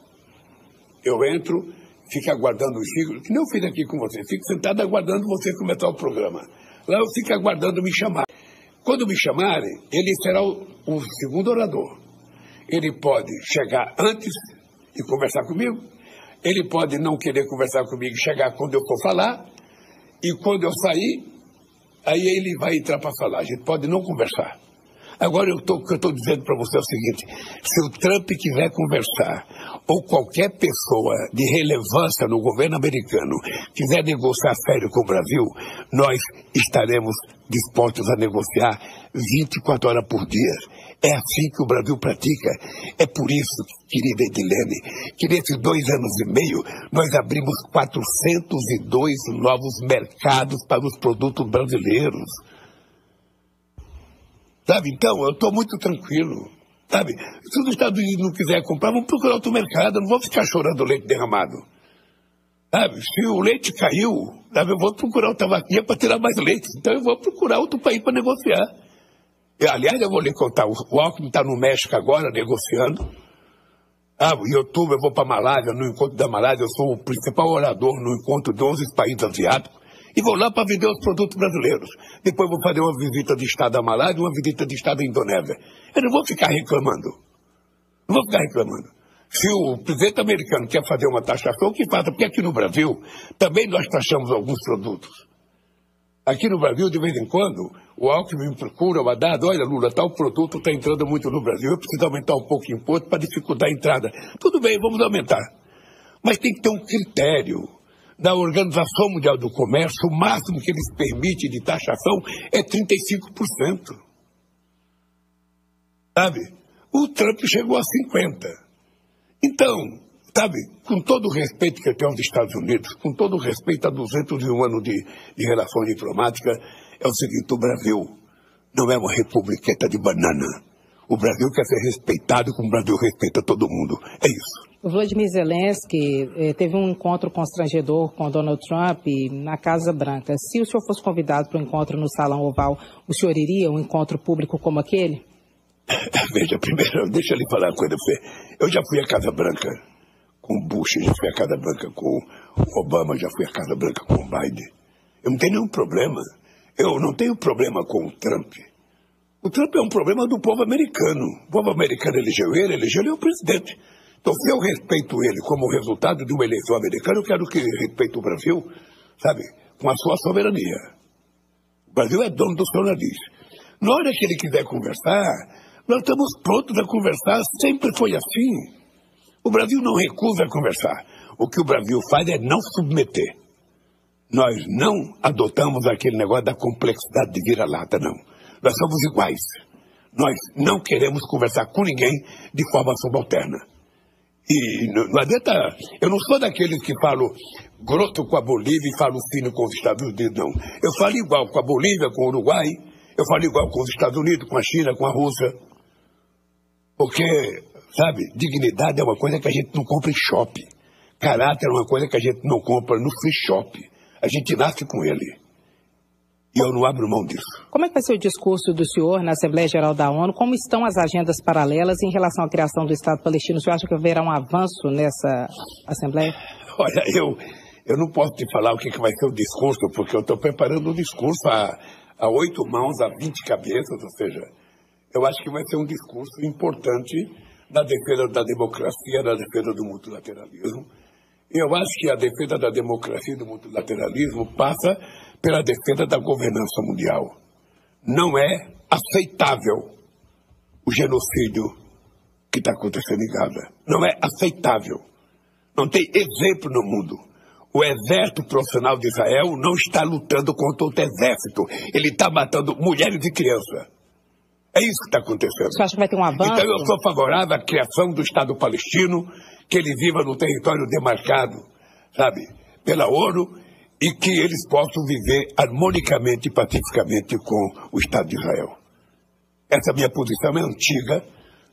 Eu entro, fico aguardando o Chico, que nem eu fiz aqui com você. Fico sentado aguardando você começar o programa. Lá eu fico aguardando me chamar. Quando me chamarem, ele será o segundo orador. Ele pode chegar antes e conversar comigo. Ele pode não querer conversar comigo e chegar quando eu for falar. E quando eu sair, aí ele vai entrar para falar. A gente pode não conversar. Agora, o que eu estou dizendo para você é o seguinte: se o Trump quiser conversar, ou qualquer pessoa de relevância no governo americano quiser negociar sério com o Brasil, nós estaremos dispostos a negociar 24 horas por dia. É assim que o Brasil pratica. É por isso, querida Edilene, que nesses 2 anos e meio nós abrimos 402 novos mercados para os produtos brasileiros. Sabe, então, eu estou muito tranquilo. Sabe, se os Estados Unidos não quiserem comprar, vamos procurar outro mercado. Eu não vou ficar chorando leite derramado. Sabe, se o leite caiu, sabe, eu vou procurar outra vaquinha para tirar mais leite. Então eu vou procurar outro país para negociar. Aliás, eu vou lhe contar, o Alckmin está no México agora, negociando. Em outubro eu vou para a Malásia, no encontro da Malásia, eu sou o principal orador no encontro de 11 países asiáticos. E vou lá para vender os produtos brasileiros. Depois vou fazer uma visita de Estado à Malásia e uma visita de Estado à Indonésia. Eu não vou ficar reclamando. Não vou ficar reclamando. Se o presidente americano quer fazer uma taxação, que faça, porque aqui no Brasil também nós taxamos alguns produtos. Aqui no Brasil, de vez em quando, o Alckmin me procura, o Haddad, olha, Lula, tal produto está entrando muito no Brasil, eu preciso aumentar um pouco o imposto para dificultar a entrada. Tudo bem, vamos aumentar. Mas tem que ter um critério. Da Organização Mundial do Comércio, o máximo que eles permitem de taxação é 35%. Sabe? O Trump chegou a 50%. Então, sabe, com todo o respeito que eu tenho aos Estados Unidos, com todo o respeito a 201 anos de relações diplomáticas, é o seguinte: o Brasil não é uma republiqueta de banana. O Brasil quer ser respeitado como o Brasil respeita todo mundo. É isso. O Vladimir Zelensky teve um encontro constrangedor com Donald Trump na Casa Branca. Se o senhor fosse convidado para um encontro no Salão Oval, o senhor iria a um encontro público como aquele? Veja, primeiro, deixa eu lhe falar uma coisa para você. Eu já fui à Casa Branca com o Bush, já fui à Casa Branca com o Obama, já fui à Casa Branca com o Biden. Eu não tenho nenhum problema. Eu não tenho problema com o Trump. O Trump é um problema do povo americano. O povo americano elegeu ele o presidente. Então, se eu respeito ele como resultado de uma eleição americana, eu quero que ele respeite o Brasil, sabe, com a sua soberania. O Brasil é dono do seu nariz. Na hora que ele quiser conversar, nós estamos prontos a conversar. Sempre foi assim. O Brasil não recusa a conversar. O que o Brasil faz é não submeter. Nós não adotamos aquele negócio da complexidade de vira-lata, não. Nós somos iguais. Nós não queremos conversar com ninguém de forma subalterna. E não adianta, eu não sou daqueles que falam grosso com a Bolívia e falo fino com os Estados Unidos, não. Eu falo igual com a Bolívia, com o Uruguai, eu falo igual com os Estados Unidos, com a China, com a Rússia. Porque, sabe, dignidade é uma coisa que a gente não compra em shopping. Caráter é uma coisa que a gente não compra no free shop. A gente nasce com ele. E eu não abro mão disso. Como é que vai ser o discurso do senhor na Assembleia Geral da ONU? Como estão as agendas paralelas em relação à criação do Estado palestino? O senhor acha que haverá um avanço nessa Assembleia? Olha, eu não posso te falar o que vai ser o discurso, porque eu estou preparando um discurso a 8 mãos, a 20 cabeças, ou seja, eu acho que vai ser um discurso importante na defesa da democracia, na defesa do multilateralismo. Eu acho que a defesa da democracia e do multilateralismo passa pela defesa da governança mundial. Não é aceitável o genocídio que está acontecendo em Gaza. Não é aceitável. Não tem exemplo no mundo. O exército profissional de Israel não está lutando contra outro exército. Ele está matando mulheres e crianças. É isso que está acontecendo. Você acha que vai ter um avanço? Então eu sou favorável à criação do Estado palestino, que ele viva no território demarcado, sabe, pela ONU, e que eles possam viver harmonicamente e pacificamente com o Estado de Israel. Essa minha posição é antiga,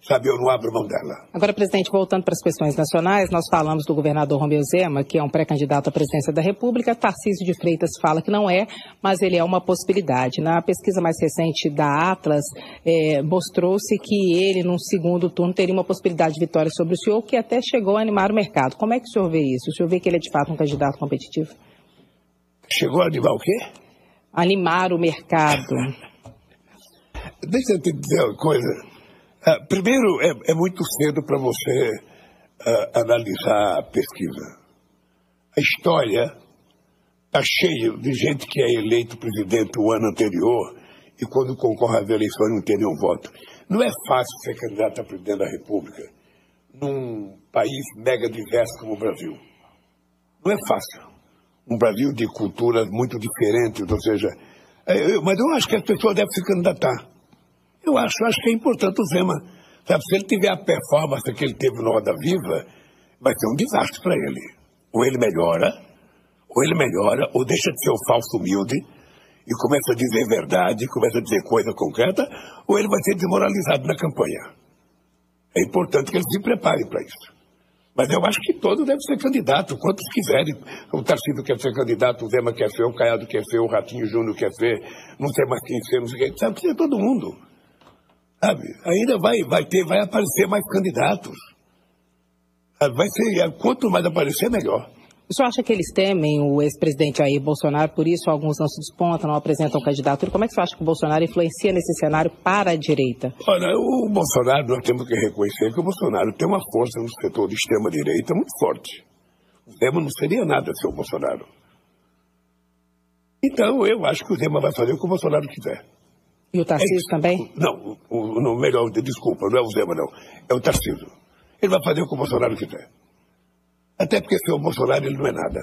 sabe, eu não abro mão dela. Agora, presidente, voltando para as questões nacionais, nós falamos do governador Romeu Zema, que é um pré-candidato à presidência da República. Tarcísio de Freitas fala que não é, mas ele é uma possibilidade. Na pesquisa mais recente da Atlas, mostrou-se que ele, num segundo turno, teria uma possibilidade de vitória sobre o senhor, que até chegou a animar o mercado. Como é que o senhor vê isso? O senhor vê que ele é, de fato, um candidato competitivo? Chegou a animar o quê? Animar o mercado. Deixa eu te dizer uma coisa. Primeiro, é muito cedo para você analisar a pesquisa. A história está cheia de gente que é eleito presidente o ano anterior e quando concorre às eleições não tem nenhum voto. Não é fácil ser candidato a presidente da República num país mega diverso como o Brasil. Não é fácil. Um Brasil de culturas muito diferentes, ou seja... mas eu acho que as pessoas devem se candidatar. Eu acho que é importante o Zema. Sabe, se ele tiver a performance que ele teve no Roda Viva, vai ser um desastre para ele. Ou ele melhora, ou deixa de ser o falso humilde e começa a dizer verdade, começa a dizer coisa concreta, ou ele vai ser desmoralizado na campanha. É importante que ele se prepare para isso. Mas eu acho que todos devem ser candidatos, quantos quiserem. O Tarcísio quer ser candidato, o Zema quer ser, o Caiado quer ser, o Ratinho Júnior quer ser, não sei mais quem ser, não sei quem, sabe que ser todo mundo. Sabe? Ainda vai aparecer mais candidatos. Vai ser, quanto mais aparecer, melhor. O senhor acha que eles temem o ex-presidente Jair Bolsonaro, por isso alguns não se despontam, não apresentam candidatura? Como é que você acha que o Bolsonaro influencia nesse cenário para a direita? Olha, o Bolsonaro, nós temos que reconhecer que o Bolsonaro tem uma força no setor de extrema-direita muito forte. O Zema não seria nada sem o Bolsonaro. Então, eu acho que o Zema vai fazer o que o Bolsonaro quiser. E o Tarcísio também? Não, melhor, desculpa, não é o Zema, não. É o Tarcísio. Ele vai fazer o que o Bolsonaro quiser. Até porque sem o Bolsonaro ele não é nada.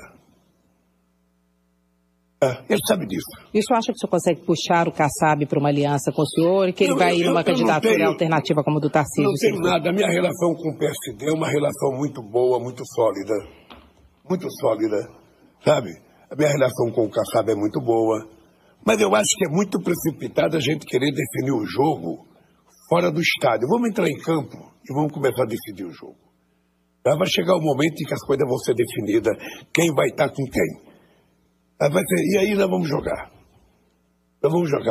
Ele sabe disso. E o senhor acha que o senhor consegue puxar o Kassab para uma aliança com o senhor e que ele vai ir numa candidatura alternativa como a do Tarcísio? Não tenho nada. A minha relação com o PSD é uma relação muito boa, muito sólida. Muito sólida, sabe? A minha relação com o Kassab é muito boa. Mas eu acho que é muito precipitado a gente querer definir o jogo fora do estádio. Vamos entrar em campo e vamos começar a decidir o jogo. Vai chegar o momento em que as coisas vão ser definidas, quem vai estar com quem. E aí nós vamos jogar.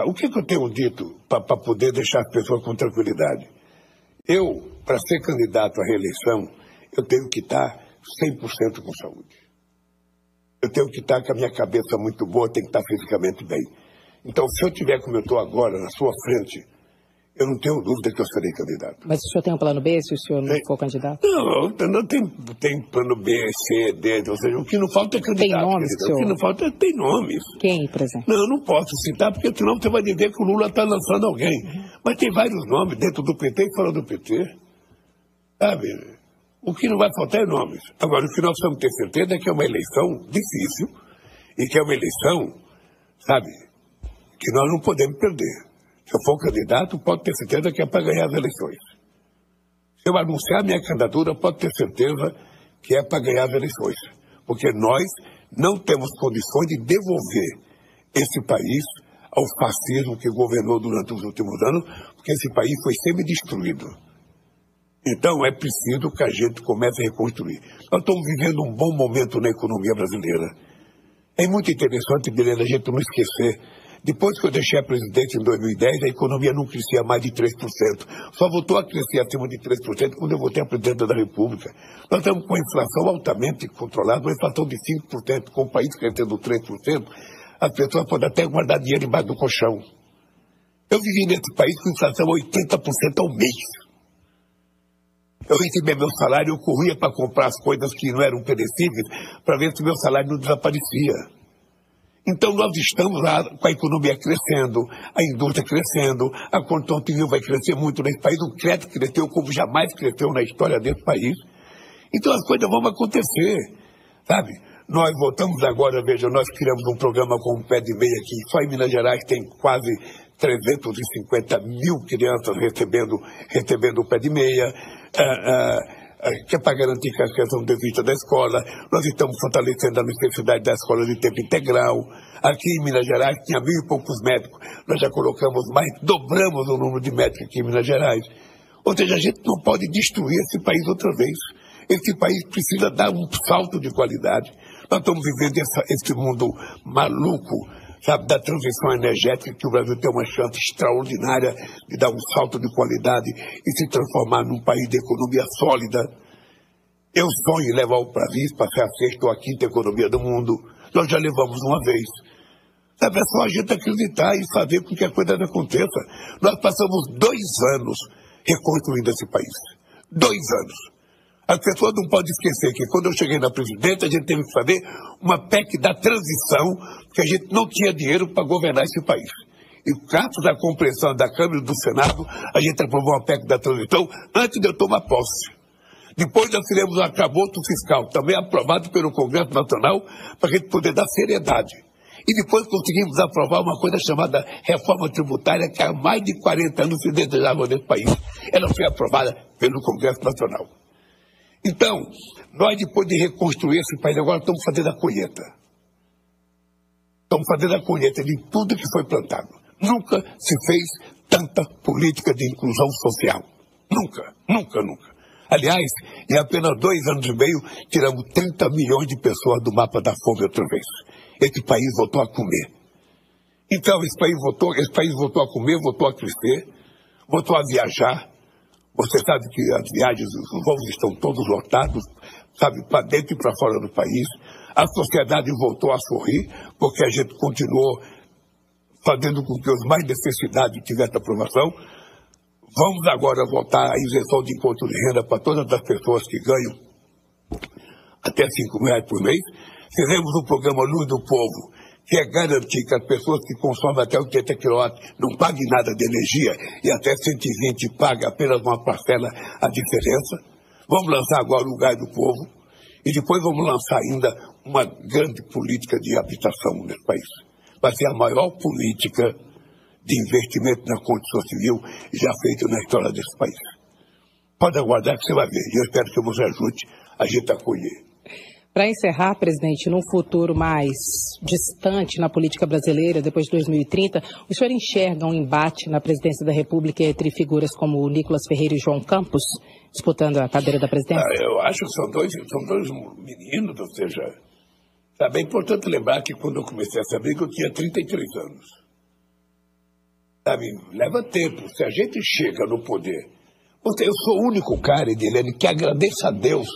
O que eu tenho dito para poder deixar as pessoas com tranquilidade? Eu, para ser candidato à reeleição, eu tenho que estar 100% com saúde. Eu tenho que estar com a minha cabeça muito boa, tenho que estar fisicamente bem. Então, se eu estiver como eu estou agora, na sua frente, eu não tenho dúvida que eu serei candidato. Mas o senhor tem um plano B se o senhor não for candidato? Não tem plano B, C, D, ou seja, o que não falta é candidato. Tem nomes, senhor? O que não falta tem nomes. Quem, por exemplo? Não, eu não posso citar, porque senão você vai dizer que o Lula está lançando alguém. Mas tem vários nomes dentro do PT e fora do PT. Sabe? O que não vai faltar é nomes. Agora, o que nós precisamos ter certeza é que é uma eleição difícil e que é uma eleição, sabe, que nós não podemos perder. Se eu for candidato, pode ter certeza que é para ganhar as eleições. Se eu anunciar minha candidatura, pode ter certeza que é para ganhar as eleições. Porque nós não temos condições de devolver esse país ao fascismo que governou durante os últimos anos, porque esse país foi semi-destruído. Então é preciso que a gente comece a reconstruir. Nós estamos vivendo um bom momento na economia brasileira. É muito interessante, Helena, a gente não esquecer. Depois que eu deixei a presidência em 2010, a economia não crescia mais de 3%. Só voltou a crescer acima de 3% quando eu voltei a presidente da República. Nós estamos com a inflação altamente controlada, uma inflação de 5%, com o país crescendo 3%, as pessoas podem até guardar dinheiro embaixo do colchão. Eu vivi nesse país com inflação 80% ao mês. Eu recebia meu salário, eu corria para comprar as coisas que não eram perecíveis, para ver se meu salário não desaparecia. Então nós estamos lá com a economia crescendo, a indústria crescendo, a construção civil vai crescer muito nesse país, o crédito cresceu como jamais cresceu na história desse país. Então as coisas vão acontecer, sabe? Nós voltamos agora, veja, nós criamos um programa com o Pé de Meia aqui, só em Minas Gerais tem quase 350 mil crianças recebendo o Pé de Meia, que é para garantir que as crianças não desistam da escola. Nós estamos fortalecendo a necessidade da escola de tempo integral. Aqui em Minas Gerais tinha 1.000 e poucos médicos, nós já colocamos mais, dobramos o número de médicos aqui em Minas Gerais. Ou seja, a gente não pode destruir esse país outra vez. Esse país precisa dar um salto de qualidade. Nós estamos vivendo esse mundo maluco, sabe, da transição energética, que o Brasil tem uma chance extraordinária de dar um salto de qualidade e se transformar num país de economia sólida. Eu sonho em levar o país para ser a sexta ou a quinta economia do mundo. Nós já levamos uma vez. Sabe, é só a gente acreditar e fazer com que a coisa aconteça. Nós passamos 2 anos reconstruindo esse país. 2 anos. As pessoas não podem esquecer que quando eu cheguei na presidência, a gente teve que fazer uma PEC da transição, porque a gente não tinha dinheiro para governar esse país. E graças à compreensão da Câmara e do Senado, a gente aprovou uma PEC da transição antes de eu tomar posse. Depois nós fizemos um arcabouço fiscal, também aprovado pelo Congresso Nacional, para a gente poder dar seriedade. E depois conseguimos aprovar uma coisa chamada reforma tributária, que há mais de 40 anos se desejava nesse país. Ela foi aprovada pelo Congresso Nacional. Então, nós depois de reconstruir esse país, agora estamos fazendo a colheita. Estamos fazendo a colheita de tudo que foi plantado. Nunca se fez tanta política de inclusão social. Nunca, nunca, nunca. Aliás, em apenas 2 anos e meio, tiramos 30 milhões de pessoas do mapa da fome outra vez. Esse país voltou a comer. Então, esse país voltou a comer, voltou a crescer, voltou a viajar. Você sabe que as viagens, os voos estão todos lotados, sabe, para dentro e para fora do país. A sociedade voltou a sorrir, porque a gente continuou fazendo com que os mais necessitados tivessem aprovação. Vamos agora voltar à isenção de imposto de renda para todas as pessoas que ganham até R$5 por mês. Fizemos um programa Luz do Povo, que é garantir que as pessoas que consomem até 80 kW não paguem nada de energia e até 120 paguem apenas uma parcela a diferença. Vamos lançar agora o Gás do Povo e depois vamos lançar ainda uma grande política de habitação nesse país. Vai ser a maior política de investimento na construção civil já feita na história desse país. Pode aguardar que você vai ver. E eu espero que você ajude a gente a colher. Para encerrar, presidente, num futuro mais distante na política brasileira, depois de 2030, o senhor enxerga um embate na presidência da República entre figuras como Nicolas Ferreira e João Campos, disputando a cadeira da presidência? Eu acho que são dois meninos, ou seja, sabe, é importante lembrar que quando eu comecei essa briga eu tinha 33 anos. Sabe, leva tempo. Se a gente chega no poder, eu sou o único cara, Edilene, que agradeça a Deus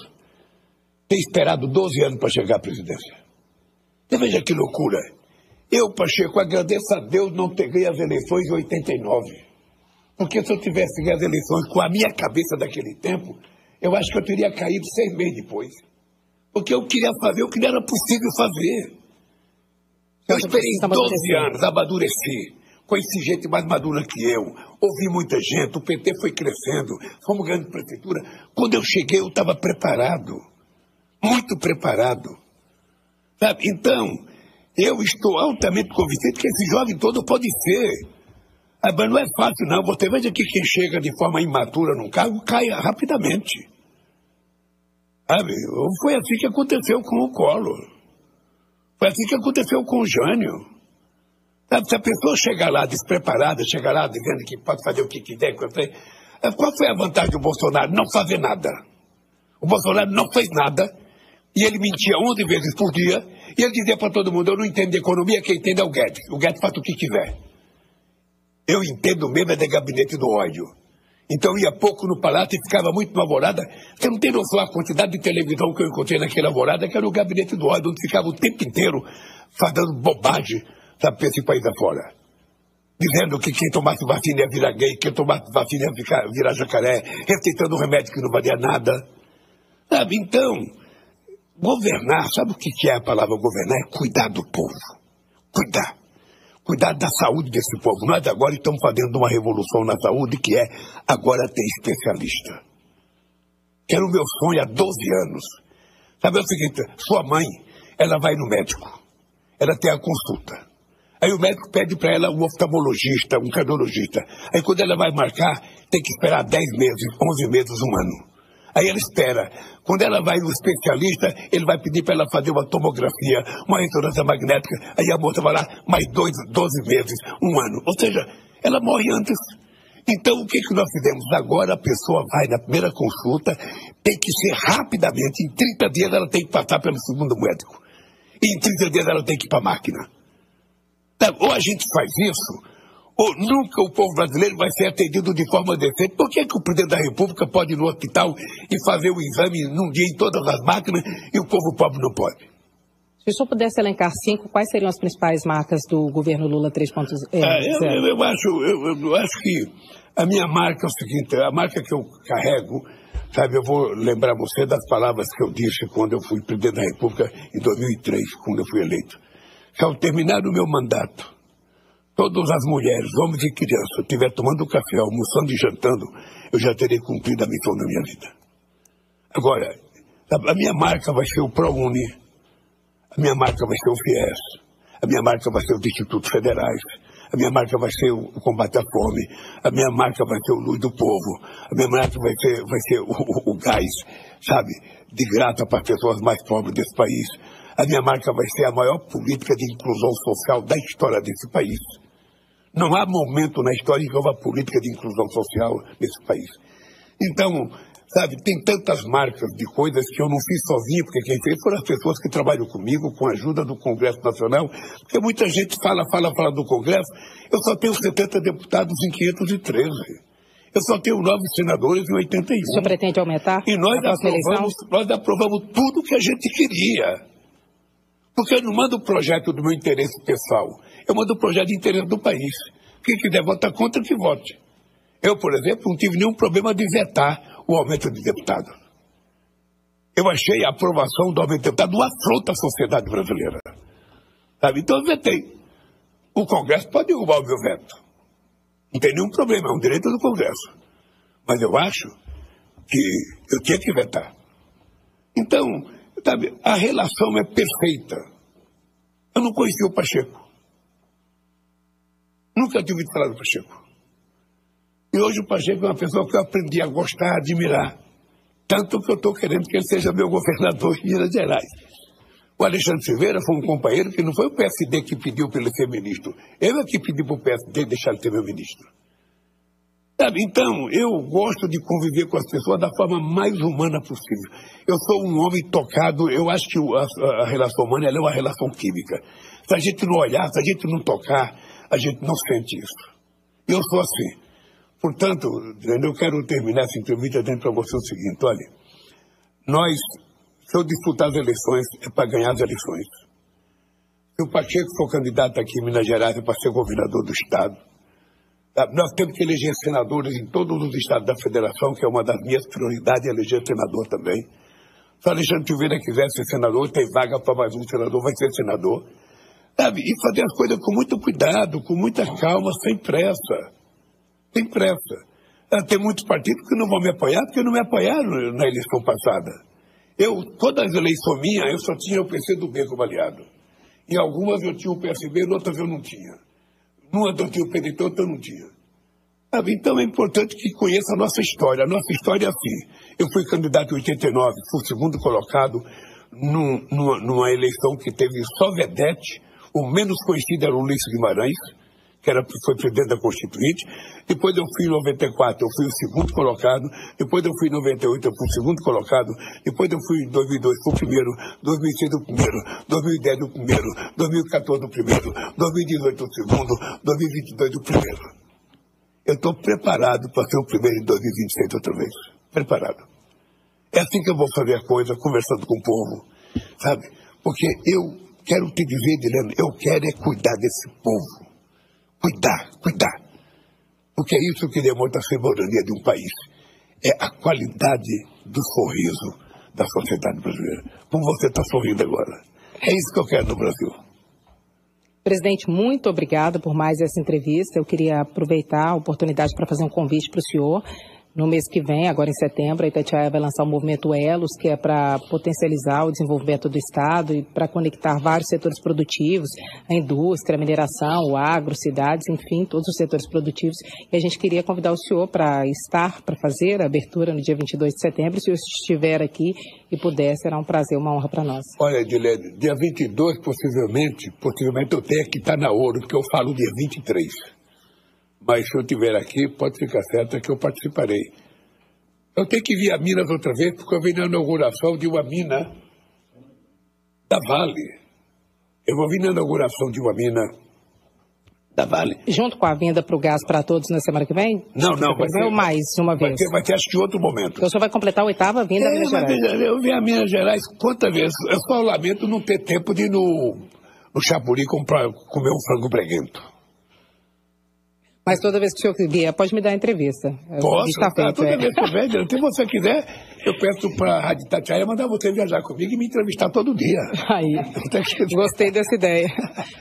ter esperado 12 anos para chegar à presidência. Você veja que loucura. Eu, Pacheco, agradeço a Deus não ter ganho as eleições em 89. Porque se eu tivesse ganho as eleições com a minha cabeça daquele tempo, eu acho que eu teria caído 6 meses depois. Porque eu queria fazer o que não era possível fazer. Eu esperei 12 anos, amadureci. Conheci gente mais madura que eu. Ouvi muita gente, o PT foi crescendo, fomos ganhando prefeitura. Quando eu cheguei, eu estava preparado. Muito preparado. Sabe? Então, eu estou altamente convencido que esse jovem todo pode ser. Mas não é fácil, não. Você veja que quem chega de forma imatura num cargo cai rapidamente. Sabe? Foi assim que aconteceu com o Collor. Foi assim que aconteceu com o Jânio. Sabe? Se a pessoa chegar lá despreparada, chegar lá dizendo que pode fazer o que quiser, qual foi a vantagem do Bolsonaro? Não fazer nada. O Bolsonaro não fez nada. E ele mentia 11 vezes por dia, e ele dizia para todo mundo, eu não entendo de economia, quem entende é o Guedes. O Guedes faz o que quiser. Eu entendo mesmo é de gabinete do ódio. Então eu ia pouco no palácio e ficava muito na alvorada. Você não tem noção a quantidade de televisão que eu encontrei naquela alvorada, que era o gabinete do ódio, onde ficava o tempo inteiro fazendo bobagem, sabe, para esse país afora. Dizendo que quem tomasse vacina ia virar gay, quem tomasse vacina ia virar jacaré, receitando um remédio que não valia nada. Sabe, então... Governar, sabe o que é a palavra governar? É cuidar do povo. cuidar. Cuidar da saúde desse povo. Nós agora estamos fazendo uma revolução na saúde que é agora ter especialista. Que era o meu sonho há 12 anos. Sabe o seguinte, sua mãe, ela vai no médico, ela tem a consulta. Aí o médico pede para ela um oftalmologista, um cardiologista. Aí quando ela vai marcar, tem que esperar 10 meses, 11 meses, um ano. Aí ela espera. Quando ela vai no especialista, ele vai pedir para ela fazer uma tomografia, uma ressonância magnética. Aí a moça vai lá, mais 12 meses, um ano. Ou seja, ela morre antes. Então, o que nós fizemos? Agora a pessoa vai na primeira consulta, tem que ser rapidamente. Em 30 dias ela tem que passar pelo segundo médico. E em 30 dias ela tem que ir para a máquina. Ou a gente faz isso, ou nunca o povo brasileiro vai ser atendido de forma decente. Por que o presidente da República pode ir no hospital e fazer o exame num dia em todas as máquinas e o povo pobre não pode? Se o senhor pudesse elencar 5, quais seriam as principais marcas do governo Lula 3.0? Eu acho que a minha marca é o seguinte, a marca que eu carrego, sabe, eu vou lembrar você das palavras que eu disse quando eu fui presidente da República em 2003, quando eu fui eleito. Se ao terminar o meu mandato, todas as mulheres, homens e crianças, estiver tomando café, almoçando e jantando, eu já terei cumprido a missão da minha vida. Agora, a minha marca vai ser o ProUni, a minha marca vai ser o FIES, a minha marca vai ser os Institutos Federais, a minha marca vai ser o combate à fome, a minha marca vai ser o Luz do Povo, a minha marca vai ser o gás, sabe, de graça para as pessoas mais pobres desse país. A minha marca vai ser a maior política de inclusão social da história desse país. Não há momento na história em que houve a política de inclusão social nesse país. Então, sabe, tem tantas marcas de coisas que eu não fiz sozinho, porque quem fez foram as pessoas que trabalham comigo, com a ajuda do Congresso Nacional, porque muita gente fala do Congresso. Eu só tenho 70 deputados em 513. Eu só tenho 9 senadores em 81. O senhor pretende aumentar? E nós aprovamos tudo que a gente queria. Porque eu não mando o projeto do meu interesse pessoal. Eu mando o projeto de interesse do país. Quem quiser votar contra, que vote. Eu, por exemplo, não tive nenhum problema de vetar o aumento de deputado. Eu achei a aprovação do aumento de deputado uma afronta à sociedade brasileira. Sabe? Então eu vetei. O Congresso pode derrubar o meu veto. Não tem nenhum problema, é um direito do Congresso. Mas eu acho que eu tinha que vetar. Então, sabe, a relação é perfeita. Eu não conhecia o Pacheco. Nunca tive ouvido falar do Pacheco. E hoje o Pacheco é uma pessoa que eu aprendi a gostar, a admirar. Tanto que eu estou querendo que ele seja meu governador de Minas Gerais. O Alexandre Silveira foi um companheiro que não foi o PSD que pediu para ele ser ministro. Eu é que pedi para o PSD deixar ele ser meu ministro. Sabe? Então, eu gosto de conviver com as pessoas da forma mais humana possível. Eu sou um homem tocado, eu acho que a relação humana ela é uma relação química. Se a gente não olhar, se a gente não tocar, a gente não sente isso. Eu sou assim. Portanto, eu quero terminar essa entrevista dizendo para você o seguinte, olha, se eu disputar as eleições, é para ganhar as eleições. Se o Pacheco for candidato aqui em Minas Gerais, é para ser governador do Estado. Nós temos que eleger senadores em todos os estados da federação, que é uma das minhas prioridades, eleger senador também. Se o Alexandre Silveira quiser ser senador, tem vaga para mais um senador, vai ser senador. Sabe? E fazer as coisas com muito cuidado, com muita calma, sem pressa. Sem pressa. Tem muitos partidos que não vão me apoiar, porque não me apoiaram na eleição passada. Todas as eleições minhas, eu só tinha o PCdoB como aliado. Em algumas eu tinha o PSB, em outras eu não tinha. Numa eu tinha o PDT, outra eu não tinha. Sabe? Então é importante que conheça a nossa história. A nossa história é assim. Eu fui candidato em 89, fui o segundo colocado numa eleição que teve só vedete. O menos conhecido era o Ulisses Guimarães, que foi presidente da Constituinte. Depois eu fui em 94, eu fui o segundo colocado. Depois eu fui em 98, eu fui o segundo colocado. Depois eu fui em 2002, fui o primeiro. 2006, o primeiro. 2010, o primeiro. 2014, o primeiro. 2018, o segundo. 2022, o primeiro. Eu estou preparado para ser o primeiro em 2026 outra vez. Preparado. É assim que eu vou fazer a coisa, conversando com o povo. Sabe? Porque eu quero te dizer, Dileno, eu quero é cuidar desse povo. Cuidar. Porque é isso que demonstra a soberania de um país. É a qualidade do sorriso da sociedade brasileira. Como você está sorrindo agora. É isso que eu quero no Brasil. Presidente, muito obrigada por mais essa entrevista. Eu queria aproveitar a oportunidade para fazer um convite para o senhor. No mês que vem, agora em setembro, a Itatiaia vai lançar o movimento Elos, que é para potencializar o desenvolvimento do Estado e para conectar vários setores produtivos, a indústria, a mineração, o agro, cidades, enfim, todos os setores produtivos. E a gente queria convidar o senhor para fazer a abertura no dia 22 de setembro. Se o senhor estiver aqui e puder, será um prazer, uma honra para nós. Olha, Edilene, dia 22, possivelmente eu tenho que estar na Ouro, porque eu falo dia 23. Mas se eu estiver aqui, pode ficar certo que eu participarei. Eu tenho que vir a Minas outra vez, porque eu venho na inauguração de uma mina da Vale. Eu vou vir na inauguração de uma mina da Vale. Junto com a vinda para o gás para todos na semana que vem? Não, vai ser mais uma vez. Vai ter acho que outro momento. Então o senhor vai completar a 8ª vinda a Minas Gerais. Eu venho a Minas Gerais quantas vezes? Eu só lamento não ter tempo de ir no Chapuri comer um frango preguento. Mas toda vez que o senhor vier, pode me dar entrevista. Posso, toda vez que eu vier. Se você quiser, eu peço para a Rádio Itatiaia mandar você viajar comigo e me entrevistar todo dia. Aí, gostei dessa ideia.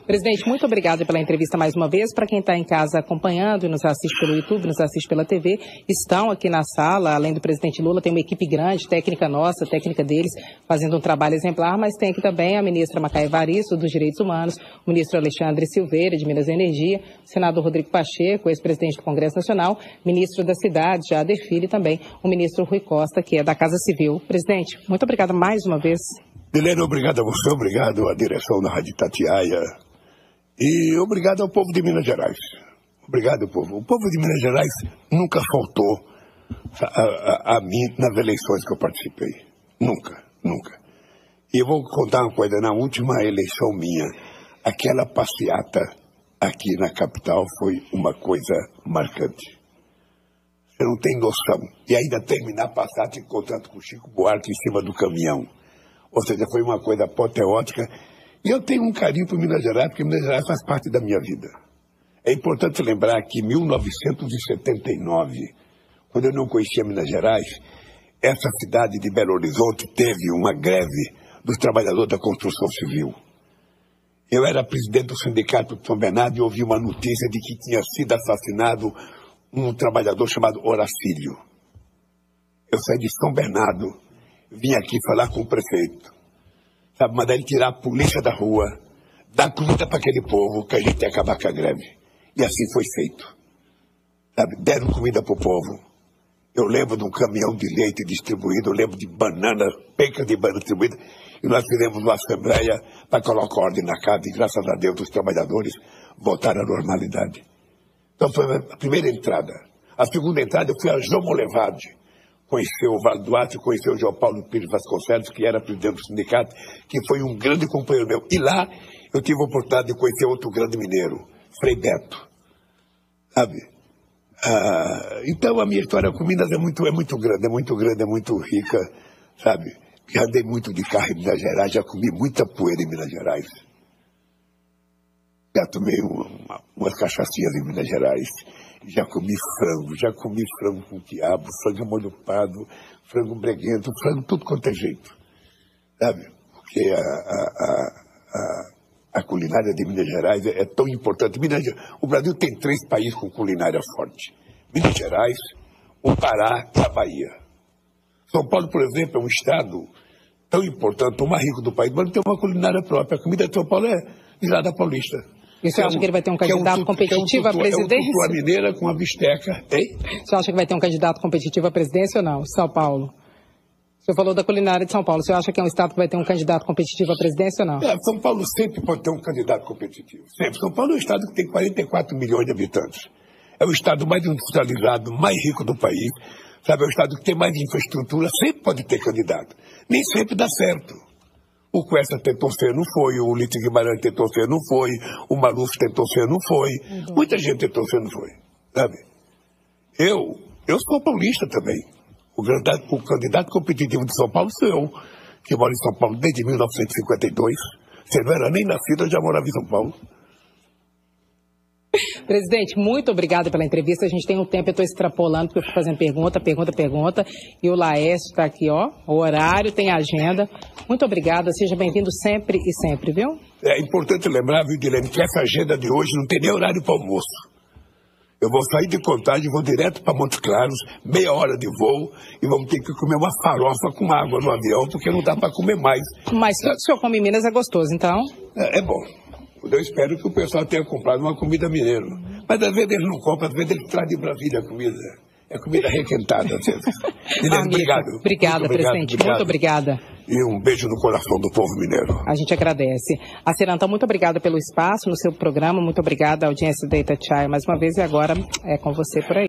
Presidente, muito obrigada pela entrevista mais uma vez. Para quem está em casa acompanhando e nos assiste pelo YouTube, nos assiste pela TV, estão aqui na sala, além do presidente Lula, tem uma equipe grande, técnica nossa, técnica deles, fazendo um trabalho exemplar, mas tem aqui também a ministra Macaé Evaristo, dos Direitos Humanos, o ministro Alexandre Silveira, de Minas e Energia, o senador Rodrigo Pacheco, ex-presidente do Congresso Nacional, ministro da Cidade, Jader Filho, e também o ministro Rui Costa, que é da Casa Civil. Presidente, muito obrigada mais uma vez. Helena, obrigado a você, obrigado à direção da Rádio Itatiaia e obrigado ao povo de Minas Gerais. Obrigado, povo. O povo de Minas Gerais nunca faltou a mim nas eleições que eu participei. Nunca. E eu vou contar uma coisa, na última eleição minha, aquela passeata aqui na capital foi uma coisa marcante. Você não tem noção. E ainda terminar a passata encontrando com o Chico Buarque em cima do caminhão. Ou seja, foi uma coisa apoteótica. E eu tenho um carinho por Minas Gerais, porque Minas Gerais faz parte da minha vida. É importante lembrar que em 1979, quando eu não conhecia Minas Gerais, essa cidade de Belo Horizonte teve uma greve dos trabalhadores da construção civil. Eu era presidente do sindicato de São Bernardo e ouvi uma notícia de que tinha sido assassinado um trabalhador chamado Horacílio. Eu saí de São Bernardo, vim aqui falar com o prefeito. Sabe, mandar ele tirar a polícia da rua, dar comida para aquele povo, que a gente ia acabar com a greve. E assim foi feito. Sabe, deram comida para o povo. Eu lembro de um caminhão de leite distribuído, eu lembro de banana, penca de banana distribuída. E nós fizemos uma assembleia para colocar ordem na casa e, graças a Deus, os trabalhadores voltaram à normalidade. Então foi a primeira entrada. A segunda entrada eu fui a João Molevade. Conheceu o Vale Duarte, conheceu o João Paulo Pires Vasconcelos, que era presidente do sindicato, que foi um grande companheiro meu. E lá eu tive a oportunidade de conhecer outro grande mineiro, Frei Beto. Sabe? Então a minha história com Minas é muito grande, é muito rica, sabe? Já andei muito de carro em Minas Gerais, já comi muita poeira em Minas Gerais. Já tomei umas cachaçinhas em Minas Gerais. Já comi frango com quiabo, frango molhado, frango breguento, frango tudo quanto é jeito. Sabe? Porque a culinária de Minas Gerais é tão importante. O Brasil tem 3 países com culinária forte. Minas Gerais, o Pará e a Bahia. São Paulo, por exemplo, é um estado tão importante, o mais rico do país, mas não tem uma culinária própria. A comida de São Paulo é virada paulista. E você acha que ele vai ter um candidato competitivo à presidência? É uma mineira com a bisteca, hein? Você acha que vai ter um candidato competitivo à presidência ou não? São Paulo. O senhor falou da culinária de São Paulo. Você acha que é um estado que vai ter um candidato competitivo à presidência ou não? São Paulo sempre pode ter um candidato competitivo. Sempre. São Paulo é um estado que tem 44 milhões de habitantes. É o estado mais industrializado, mais rico do país. Sabe, é o estado que tem mais infraestrutura. Sempre pode ter candidato. Nem sempre dá certo. O Questa tentou ser, não foi. O Ulisses Guimarães tentou ser, não foi. O Maluf tentou ser, não foi. Muita gente tentou ser, não foi. Sabe? Eu sou paulista também. O candidato competitivo de São Paulo sou eu, que moro em São Paulo desde 1952. Você não era nem nascido, eu já morava em São Paulo. Presidente, muito obrigada pela entrevista. A gente tem um tempo, eu estou extrapolando, porque eu estou fazendo pergunta. E o Laércio está aqui, ó. O horário, tem agenda. Muito obrigada, seja bem-vindo sempre e sempre, viu? É importante lembrar, viu, Dilene, que essa agenda de hoje não tem nem horário para almoço. Eu vou sair de Contagem, vou direto para Montes Claros, meia hora de voo, e vamos ter que comer uma farofa com água no avião, porque não dá para comer mais. Mas tudo que o senhor come em Minas é gostoso, então? É bom. Eu espero que o pessoal tenha comprado uma comida mineira. Mas às vezes eles não compram, às vezes eles trazem de Brasília a comida. É comida requentada, às vezes. Obrigada, presidente. Muito obrigada. E um beijo no coração do povo mineiro. A gente agradece. Cirantão, muito obrigada pelo espaço no seu programa. Muito obrigada à audiência da Itatiaia mais uma vez. E agora é com você por aí.